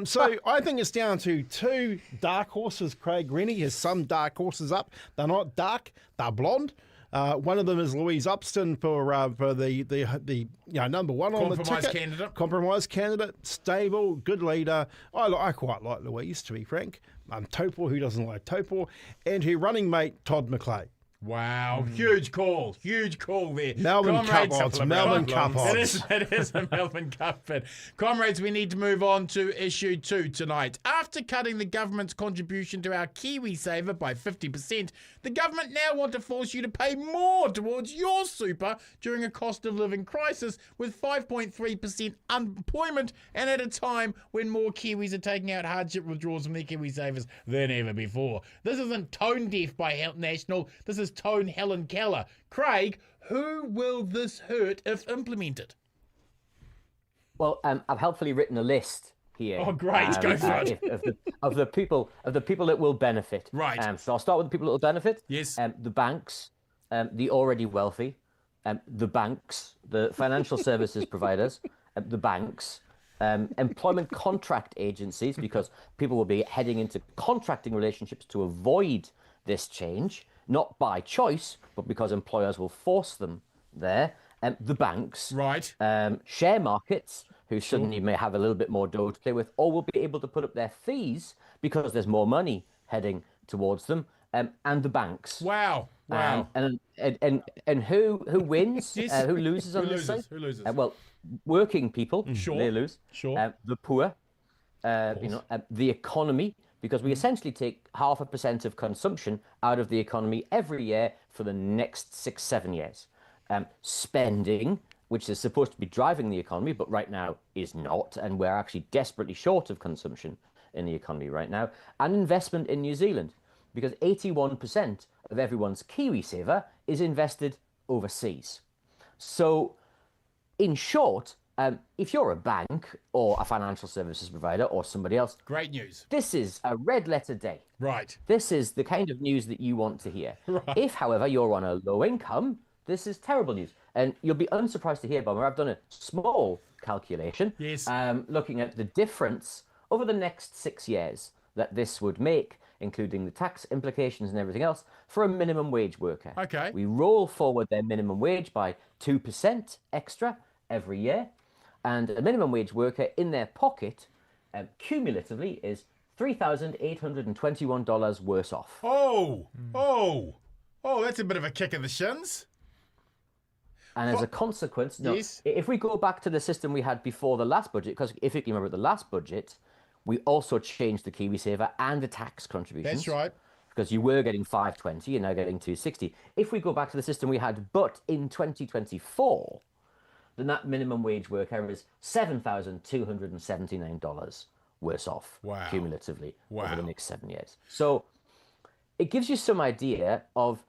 So I think it's down to two dark horses. Craig Renney has some dark horses up. They're not dark, they're blonde. One of them is Louise Upston for the number one on the ticket. Compromise candidate, stable, good leader. I quite like Louise, to be frank. Topor, who doesn't like Topor, and her running mate, Todd McClay. Wow, huge call there. Melbourne Cup odds. It is a Melbourne Cup bid. Comrades, we need to move on to issue 2 tonight. After cutting the government's contribution to our KiwiSaver by 50%, the government now want to force you to pay more towards your super during a cost of living crisis with 5.3% unemployment, and at a time when more Kiwis are taking out hardship withdrawals from their KiwiSavers than ever before. This isn't tone deaf by National. This is tone Helen Keller. Craig, who will this hurt if implemented? Well, I've helpfully written a list here. Oh, great! Go for it. Of the people that will benefit. Right. So I'll start with the people that will benefit. Yes. The banks, the already wealthy, the banks, the financial services providers, the banks, employment contract agencies, because people will be heading into contracting relationships to avoid this change. Not by choice, but because employers will force them there. The banks, right? Share markets, who suddenly may have a little bit more dough to play with, or will be able to put up their fees because there's more money heading towards them. And the banks. Wow. And who wins? Yes. Who loses on this side? Who loses? Well, working people, they lose. Sure. The poor, the economy. Because we essentially take 0.5% of consumption out of the economy every year for the next 6-7 years. Spending, which is supposed to be driving the economy, but right now is not, and we're actually desperately short of consumption in the economy right now. And investment in New Zealand, because 81% of everyone's KiwiSaver is invested overseas. So, in short, If you're a bank or a financial services provider or somebody else, Great news. this is a red letter day. Right. This is the kind of news that you want to hear. Right. If, however, you're on a low income, this is terrible news. And you'll be unsurprised to hear, Bomber, I've done a small calculation. Yes. Looking at the difference over the next 6 years that this would make, including the tax implications and everything else, for a minimum wage worker. Okay. We roll forward their minimum wage by 2% extra every year. And a minimum wage worker in their pocket, cumulatively, is $3,821 worse off. Oh, that's a bit of a kick in the shins. And as a consequence, Yes. if we go back to the system we had before the last budget, because if you can remember the last budget, we also changed the KiwiSaver and the tax contributions. That's right. Because you were getting 520, you're now getting 260. If we go back to the system we had, but in 2024, then that minimum wage worker is $7,279 worse off cumulatively over the next 7 years. So it gives you some idea of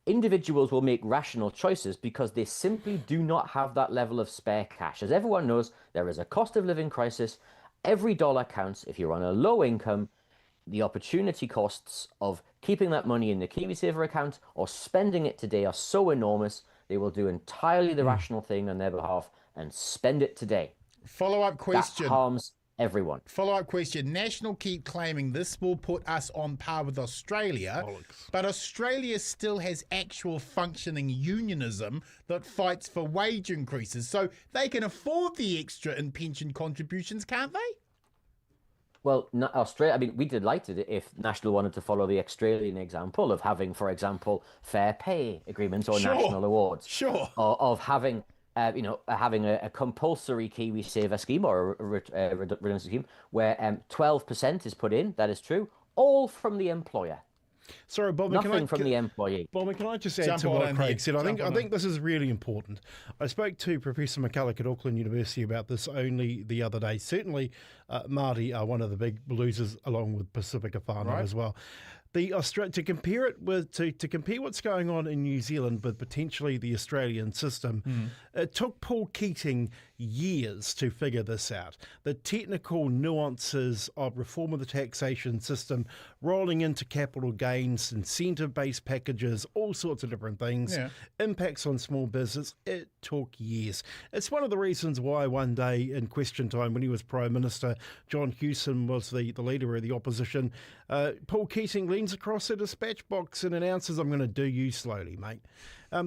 individuals will make rational choices because they simply do not have that level of spare cash. As everyone knows, there is a cost of living crisis. Every dollar counts. If you're on a low income, the opportunity costs of keeping that money in the KiwiSaver account or spending it today are so enormous, they will do entirely the rational thing on their behalf and spend it today. Follow-up question. That harms everyone. Follow-up question. National keep claiming this will put us on par with Australia, but Australia still has actual functioning unionism that fights for wage increases, so they can afford the extra in pension contributions, can't they? Well, Australia, I mean, we'd be delighted if National wanted to follow the Australian example of having, for example, fair pay agreements or national awards. Sure. Or of having, having a compulsory KiwiSaver scheme or a redundancy scheme where 12% is put in, that is true, all from the employer. Sorry, Bob. Nothing from the employee. Bob, can I just add to what Craig said? I think this is really important. I spoke to Professor McCulloch at Auckland University about this only the other day. Certainly, Māori are one of the big losers, along with Pacifica whānau as well. To compare it with to compare what's going on in New Zealand with potentially the Australian system, it took Paul Keating years to figure this out. The technical nuances of reform of the taxation system, rolling into capital gains, incentive-based packages, all sorts of different things, impacts on small business. It took years. It's one of the reasons why one day in question time, when he was Prime Minister, John Hewson was the leader of the opposition. Paul Keating leans across the dispatch box and announces, "I'm going to do you slowly, mate."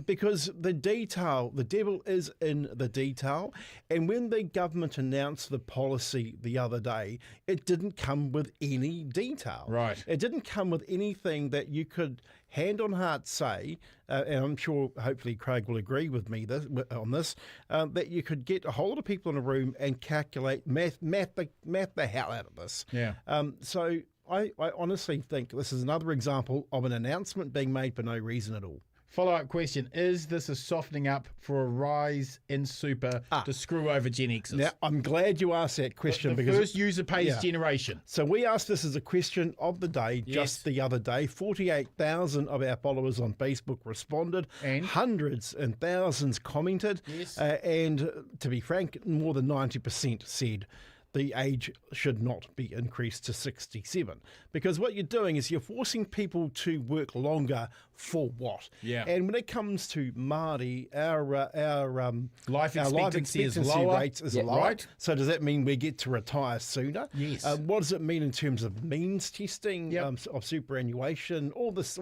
Because the devil is in the detail. And when the government announced the policy the other day, it didn't come with any detail. Right. It didn't come with anything that you could hand on heart say, and I'm sure hopefully Craig will agree with me on this, that you could get a whole lot of people in a room and calculate, math the hell out of this. Yeah. So I honestly think this is another example of an announcement being made for no reason at all. Follow-up question. Is this a softening up for a rise in super to screw over Gen X's? Now, I'm glad you asked that question. The because first user pays generation. So we asked this as a question of the day just the other day. 48,000 of our followers on Facebook responded. And? Hundreds and thousands commented. Yes. And to be frank, more than 90% said the age should not be increased to 67. Because what you're doing is you're forcing people to work longer for what? Yeah. And when it comes to Māori, our life expectancy is expectancy lower. rates is lower. Right. So does that mean we get to retire sooner? Yes. What does it mean in terms of means testing, of superannuation, all this?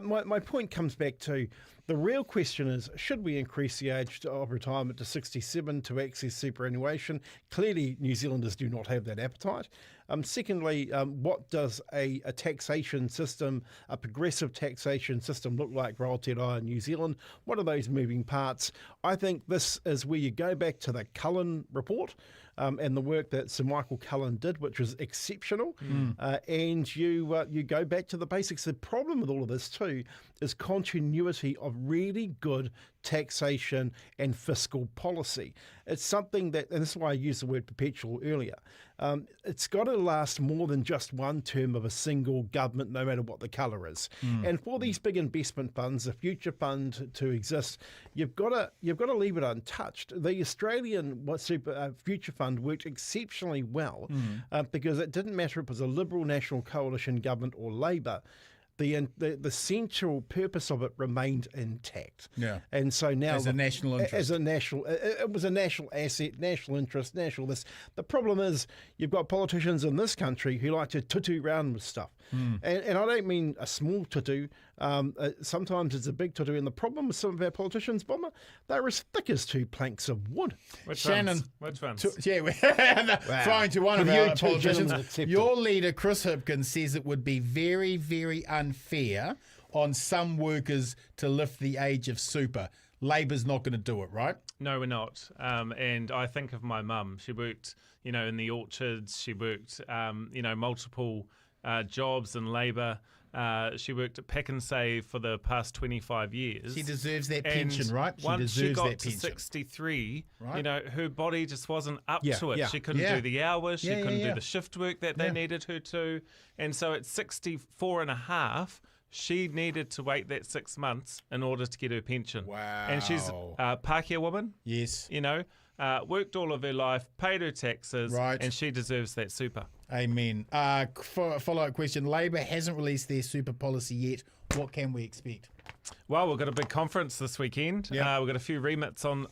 My point comes back to the real question is, should we increase the age of retirement to 67 to access superannuation? Clearly, New Zealanders do not have that appetite. Secondly, what does a taxation system, a progressive taxation system look like for Aotearoa in New Zealand? What are those moving parts? I think this is where you go back to the Cullen report, and the work that Sir Michael Cullen did, which was exceptional. And you go back to the basics. The problem with all of this too is continuity of really good taxation and fiscal policy. It's something that, and this is why I used the word perpetual earlier, it's got to last more than just one term of a single government, no matter what the colour is. And for these big investment funds, the future fund to exist, you've got to leave it untouched. The Australian future fund worked exceptionally well because it didn't matter if it was a Liberal National Coalition government or Labor. The central purpose of it remained intact. Yeah. And so now as a national interest. It was a national asset, national interest, national this. The problem is you've got politicians in this country who like to tutu around with stuff. And I don't mean a small tutu. Sometimes it's a big tutu. And the problem with some of our politicians, Bomber, they're as thick as two planks of wood. Which Shanan, ones? Which ones? Throwing to one of With our you two politicians. gentlemen accepted. Your leader, Chris Hipkins, says it would be very, very unfair on some workers to lift the age of super. Labor's not going to do it, right? No, we're not. And I think of my mum. She worked, in the orchards. She worked, multiple jobs in labour. She worked at Pack and Save for the past 25 years. She deserves that And pension, right? She once she deserves got that to pension. 63, Right. Her body just wasn't up Yeah, to it. yeah. She couldn't Yeah. do the hours. She Yeah, couldn't yeah. do the shift work that they needed her to. And so at 64 and a half, she needed to wait that 6 months in order to get her pension. Wow. And she's a Pākehā woman, Yes. worked all of her life, paid her taxes, Right. and she deserves that super. Amen. Follow-up question. Labor hasn't released their super policy yet. What can we expect? Well, we've got a big conference this weekend. Yep. We've got a few remits on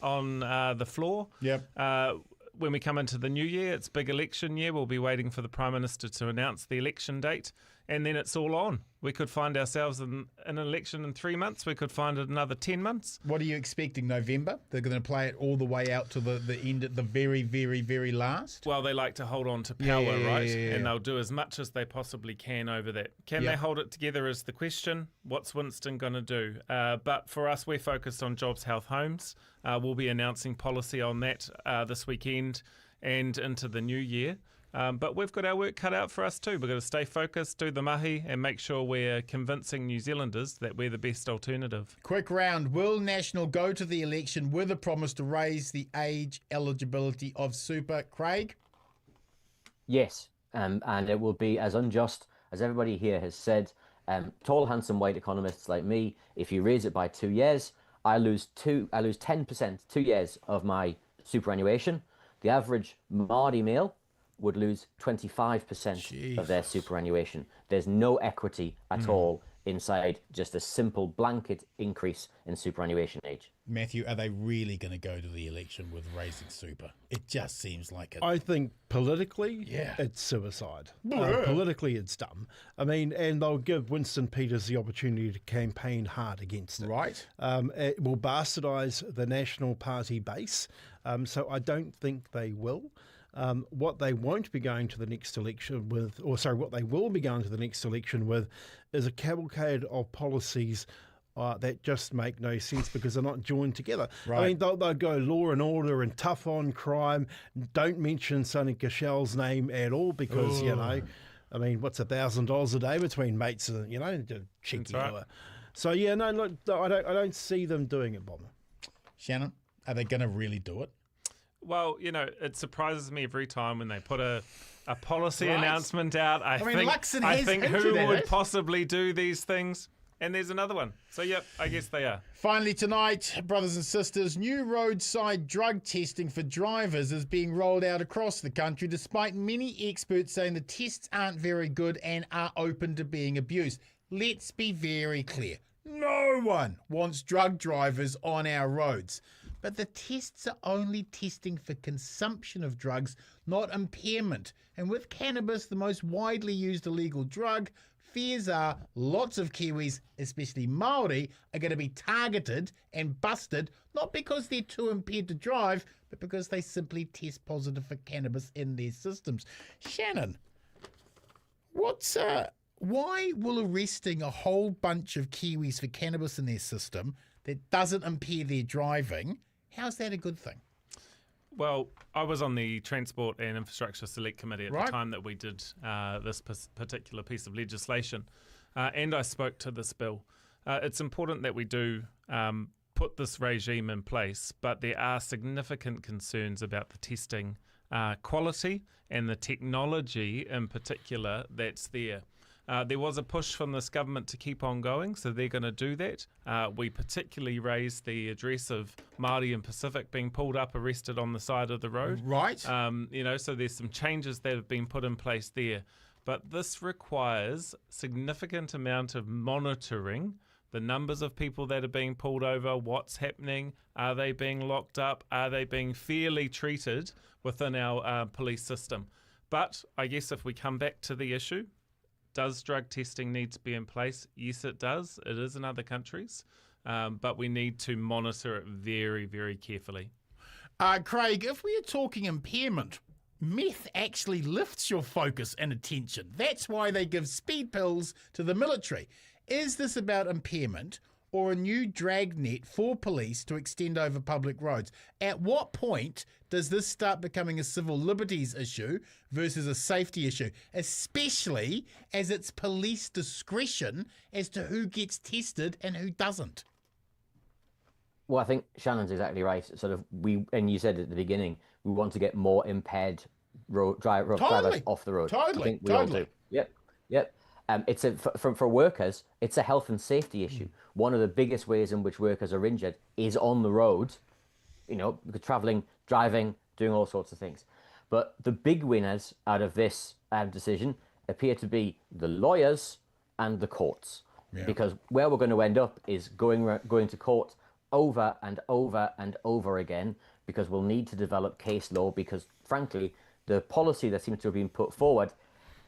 the floor. Yep. When we come into the new year, it's big election year. We'll be waiting for the Prime Minister to announce the election date, and then it's all on. We could find ourselves in an election in 3 months. We could find it another 10 months. What are you expecting? November? They're going to play it all the way out to the end at the very, very, very last? Well, they like to hold on to power, Yeah, right? yeah. And they'll do as much as they possibly can over that. Can Yep. they hold it together is the question. What's Winston going to do? But for us, we're focused on jobs, health, homes. We'll be announcing policy on that this weekend and into the new year. But we've got our work cut out for us too. We've got to stay focused, do the mahi, and make sure we're convincing New Zealanders that we're the best alternative. Quick round. Will National go to the election with a promise to raise the age eligibility of super? Craig? Yes, and it will be as unjust as everybody here has said. Tall, handsome, white economists like me, if you raise it by 2 years, I lose 10%, 2 years of my superannuation. The average Māori male would lose 25% of their superannuation. There's no equity at all inside just a simple blanket increase in superannuation age. Matthew, are they really going to go to the election with raising super? It just seems like it. I think politically, Yeah. it's suicide. Politically, it's dumb. I mean, and they'll give Winston Peters the opportunity to campaign hard against it. Right. It will bastardise the National Party base, so I don't think they will. What they won't be going to the next election with, what they will be going to the next election with, is a cavalcade of policies that just make no sense because they're not joined together. Right. I mean, they'll go law and order and tough on crime. Don't mention Sonny Cashell's name at all because, I mean, what's $1,000 a day between mates, cheeky. That's right. So, yeah, no, look, I don't see them doing it, Bomber. Shannon, are they going to really do it? Well, it surprises me every time when they put a policy Right. announcement out. I mean, Luxon has think hinted who at would it. possibly do these things? And there's another one. So, yep, I guess they are. Finally tonight, brothers and sisters, new roadside drug testing for drivers is being rolled out across the country, despite many experts saying the tests aren't very good and are open to being abused. Let's be very clear. No one wants drug drivers on our roads. But the tests are only testing for consumption of drugs, not impairment. And with cannabis, the most widely used illegal drug, fears are lots of Kiwis, especially Māori, are going to be targeted and busted, not because they're too impaired to drive, but because they simply test positive for cannabis in their systems. Shannon, why will arresting a whole bunch of Kiwis for cannabis in their system that doesn't impair their driving, how's that a good thing? Well, I was on the Transport and Infrastructure Select Committee at the time that we did this particular piece of legislation, and I spoke to this bill. It's important that we do put this regime in place, but there are significant concerns about the testing quality and the technology in particular that's there. There was a push from this government to keep on going, so they're going to do that. We particularly raised the address of Māori and Pacific being pulled up, arrested on the side of the road. Right. So there's some changes that have been put in place there. But this requires significant amount of monitoring, the numbers of people that are being pulled over, what's happening, are they being locked up, are they being fairly treated within our police system. But I guess if we come back to the issue, does drug testing need to be in place? Yes, it does. It is in other countries. But we need to monitor it very, very carefully. Craig, if we are talking impairment, meth actually lifts your focus and attention. That's why they give speed pills to the military. Is this about impairment or a new dragnet for police to extend over public roads? At what point does this start becoming a civil liberties issue versus a safety issue, especially as it's police discretion as to who gets tested and who doesn't? Well, I think Shannon's exactly right. And you said at the beginning, we want to get more impaired drivers off the road. I think we all do. Yep. It's for workers, it's a health and safety issue. One of the biggest ways in which workers are injured is on the road, traveling, driving, doing all sorts of things. But the big winners out of this decision appear to be the lawyers and the courts, because where we're going to end up is going to court over and over and over again, because we'll need to develop case law, because frankly, the policy that seems to have been put forward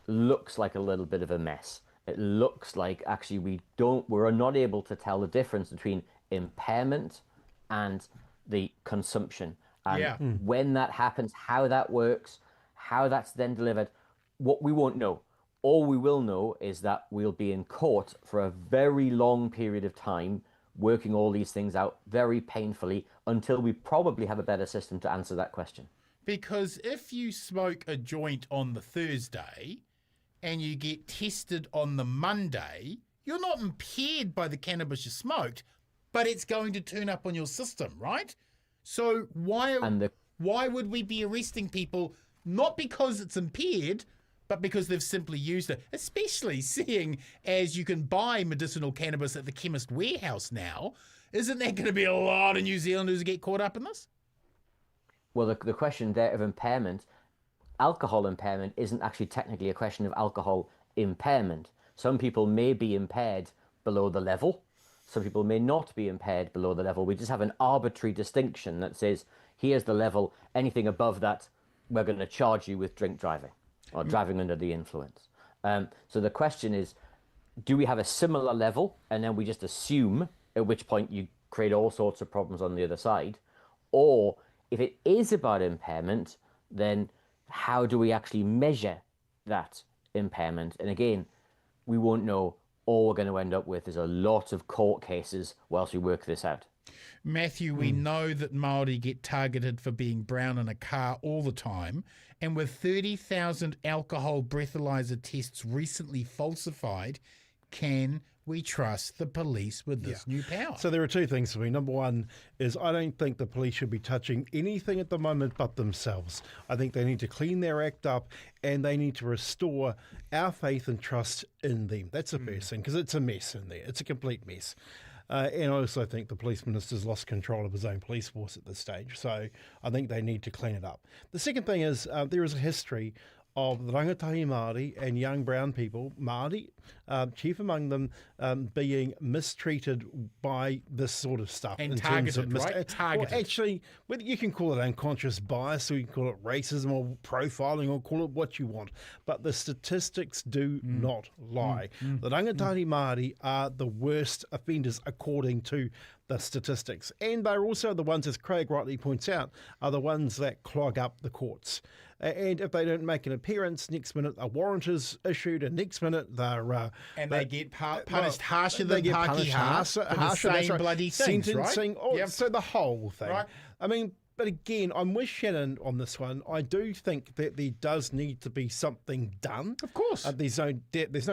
looks like a little bit of a mess. It looks like actually we're not able to tell the difference between impairment and the consumption. And when that happens, how that works, how that's then delivered, what we won't know. All we will know is that we'll be in court for a very long period of time, working all these things out very painfully until we probably have a better system to answer that question. Because if you smoke a joint on the Thursday and you get tested on the Monday, you're not impaired by the cannabis you smoked, but it's going to turn up on your system, right? So why would we be arresting people not because it's impaired, but because they've simply used it, especially seeing as you can buy medicinal cannabis at the chemist warehouse now? Isn't there going to be a lot of New Zealanders who get caught up in this? Well, the question there of impairment, alcohol impairment isn't actually technically a question of alcohol impairment. Some people may be impaired below the level. Some people may not be impaired below the level. We just have an arbitrary distinction that says, here's the level. Anything above that, we're going to charge you with drink driving or driving under the influence. So the question is, do we have a similar level and then we just assume, at which point you create all sorts of problems on the other side? Or if it is about impairment, then how do we actually measure that impairment? And again, we won't know. All we're going to end up with is a lot of court cases whilst we work this out. Matthew, we know that Māori get targeted for being brown in a car all the time. And with 30,000 alcohol breathalyzer tests recently falsified, can we trust the police with this new power? So there are two things for me. Number one is I don't think the police should be touching anything at the moment but themselves. I think they need to clean their act up and they need to restore our faith and trust in them. That's the first thing, because it's a mess in there. It's a complete mess. And I also think the police minister's lost control of his own police force at this stage. So I think they need to clean it up. The second thing is there is a history of the rangatahi Māori and young brown people, Māori, chief among them, being mistreated by this sort of stuff. And in targeted, terms of right? Targeted. Well, actually, whether you can call it unconscious bias or you can call it racism or profiling or call it what you want. But the statistics do not lie. The rangatahi Māori are the worst offenders according to the statistics. And they're also the ones, as Craig rightly points out, are the ones that clog up the courts. And if they don't make an appearance, next minute a warrant is issued, and next minute they get punished harsher than Pākehā for the same bloody things, sentencing. right? So the whole thing. Right. I mean, But again, I'm with Shannon on this one. I do think that there does need to be something done. Of course. There's no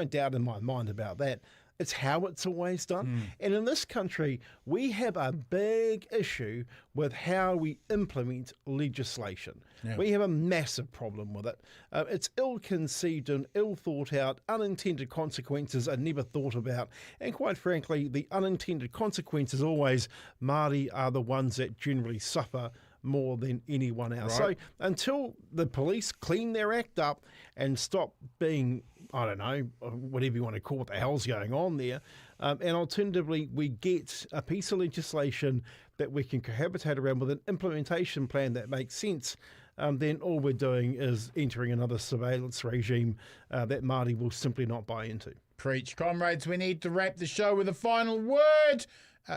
doubt in my mind about that. It's how it's always done. And in this country, we have a big issue with how we implement legislation. Yeah. We have a massive problem with it. It's ill-conceived and ill-thought-out. Unintended consequences are never thought about. And quite frankly, the unintended consequences always, Māori are the ones that generally suffer more than anyone else. Right. So until the police clean their act up and stop being, I don't know, whatever you want to call what the hell's going on there, and alternatively we get a piece of legislation that we can cohabitate around with an implementation plan that makes sense, then all we're doing is entering another surveillance regime that Māori will simply not buy into. Preach. Comrades, we need to wrap the show with a final word.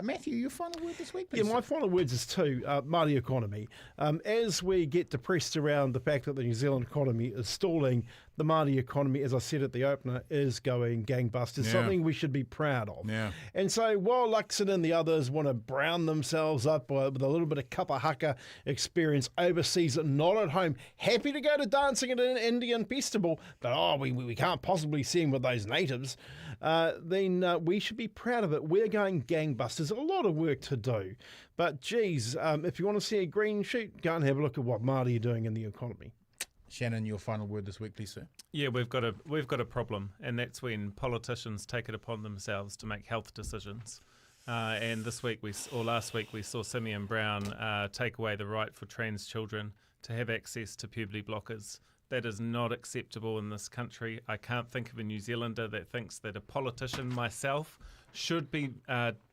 Matthew, your final word this week, please? Yeah, my final words is Māori economy. As we get depressed around the fact that the New Zealand economy is stalling, the Māori economy, as I said at the opener, is going gangbusters, something we should be proud of. Yeah. And so while Luxon and the others want to brown themselves up with a little bit of kapa haka experience overseas, not at home, happy to go to dancing at an Indian festival, but we can't possibly see him with those natives, then we should be proud of it. We're going gangbusters. There's a lot of work to do. But geez, if you want to see a green shoot, go and have a look at what Māori are doing in the economy. Shannon, your final word this week, please, sir. Yeah, we've got a problem, and that's when politicians take it upon themselves to make health decisions. And last week we saw Simeon Brown take away the right for trans children to have access to puberty blockers. That is not acceptable in this country. I can't think of a New Zealander that thinks that a politician, myself, should be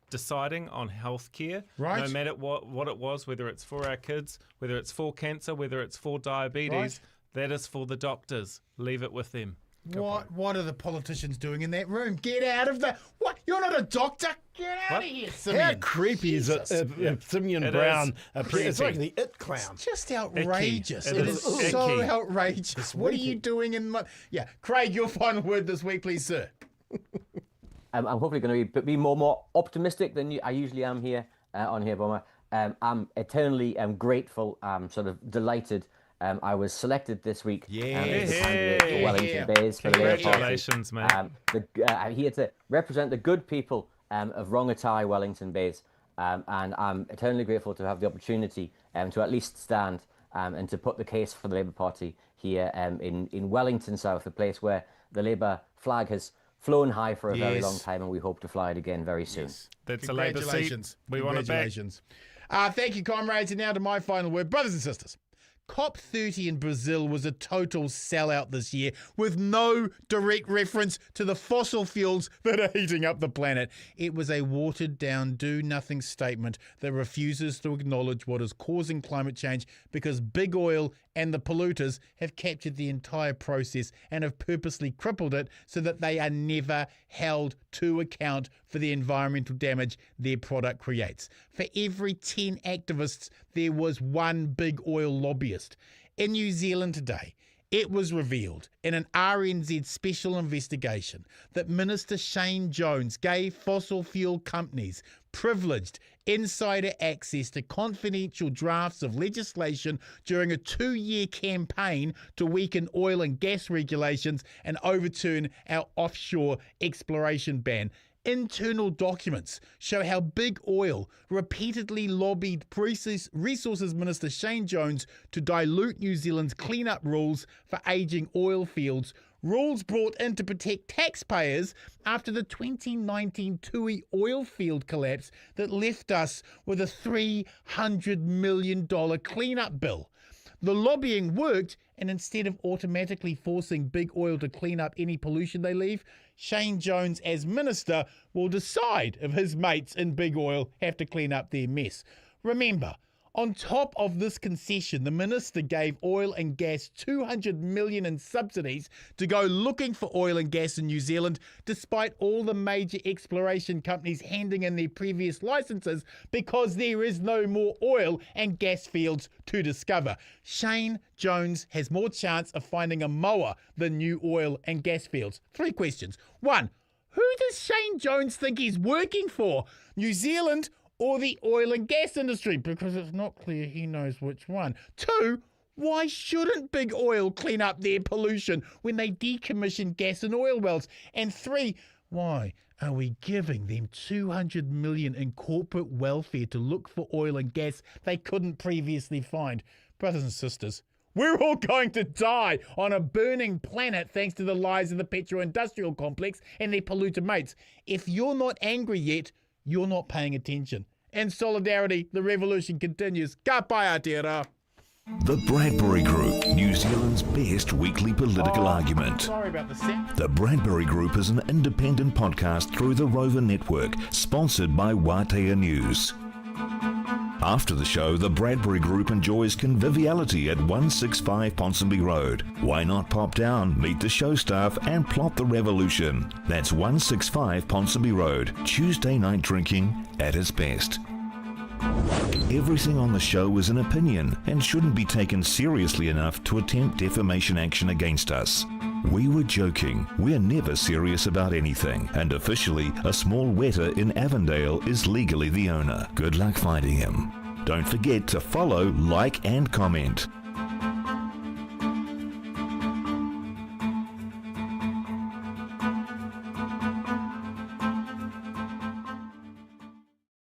deciding on health care, right. No matter what it was, whether it's for our kids, whether it's for cancer, whether it's for diabetes. Right. That is for the doctors. Leave it with them. What are the politicians doing in that room? Get out of there. What? You're not a doctor? Get out of here, Simeon. How creepy is it if Simeon Brown it's like the It Clown. It's just outrageous. It is icky. so outrageous. What are you doing in my... Yeah, Craig, your final word this week, please, sir. I'm hopefully going to be more optimistic than I usually am here on Here Bomber. I'm eternally grateful. I'm sort of delighted. I was selected this week as the candidate for Wellington Bays for the Labour Party. Congratulations, man. I'm here to represent the good people of Rongotai, Wellington Bays, and I'm eternally grateful to have the opportunity to at least stand and to put the case for the Labour Party here in Wellington South, a place where the Labour flag has flown high for a very long time, and we hope to fly it again very soon. That's a Labour seat. We want it back. Thank you, comrades. And now to my final word. Brothers and sisters, COP30 in Brazil was a total sellout this year, with no direct reference to the fossil fuels that are heating up the planet. It was a watered-down, do-nothing statement that refuses to acknowledge what is causing climate change, because big oil and the polluters have captured the entire process and have purposely crippled it so that they are never held to account for the environmental damage their product creates. For every 10 activists, there was one big oil lobbyist. In New Zealand today, it was revealed in an RNZ special investigation that Minister Shane Jones gave fossil fuel companies privileged insider access to confidential drafts of legislation during a 2-year campaign to weaken oil and gas regulations and overturn our offshore exploration ban. Internal documents show how big oil repeatedly lobbied Resources Minister Shane Jones to dilute New Zealand's clean-up rules for ageing oil fields, rules brought in to protect taxpayers after the 2019 Tui oil field collapse that left us with a $300 million clean-up bill. The lobbying worked, and instead of automatically forcing big oil to clean up any pollution they leave, Shane Jones, as minister, will decide if his mates in big oil have to clean up their mess. Remember, on top of this concession, the minister gave oil and gas $200 million in subsidies to go looking for oil and gas in New Zealand, despite all the major exploration companies handing in their previous licenses, because there is no more oil and gas fields to discover. Shane Jones has more chance of finding a moa than new oil and gas fields. 3 questions. 1, who does Shane Jones think he's working for? New Zealand or the oil and gas industry? Because it's not clear he knows which one. 2, why shouldn't big oil clean up their pollution when they decommission gas and oil wells? And 3, why are we giving them $200 million in corporate welfare to look for oil and gas they couldn't previously find? Brothers and sisters, we're all going to die on a burning planet thanks to the lies of the petro-industrial complex and their polluter mates. If you're not angry yet, you're not paying attention. In solidarity, the revolution continues. Ka pai Aotearoa. The Bradbury Group, New Zealand's best weekly political argument. Sorry about the set. The Bradbury Group is an independent podcast through the Rover Network, sponsored by Aotearoa News. After the show, the Bradbury Group enjoys conviviality at 165 Ponsonby Road. Why not pop down, meet the show staff and plot the revolution? That's 165 Ponsonby Road. Tuesday night drinking at its best. Everything on the show is an opinion and shouldn't be taken seriously enough to attempt defamation action against us. We were joking. We're never serious about anything. And officially, a small wetter in Avondale is legally the owner. Good luck finding him. Don't forget to follow, like and comment.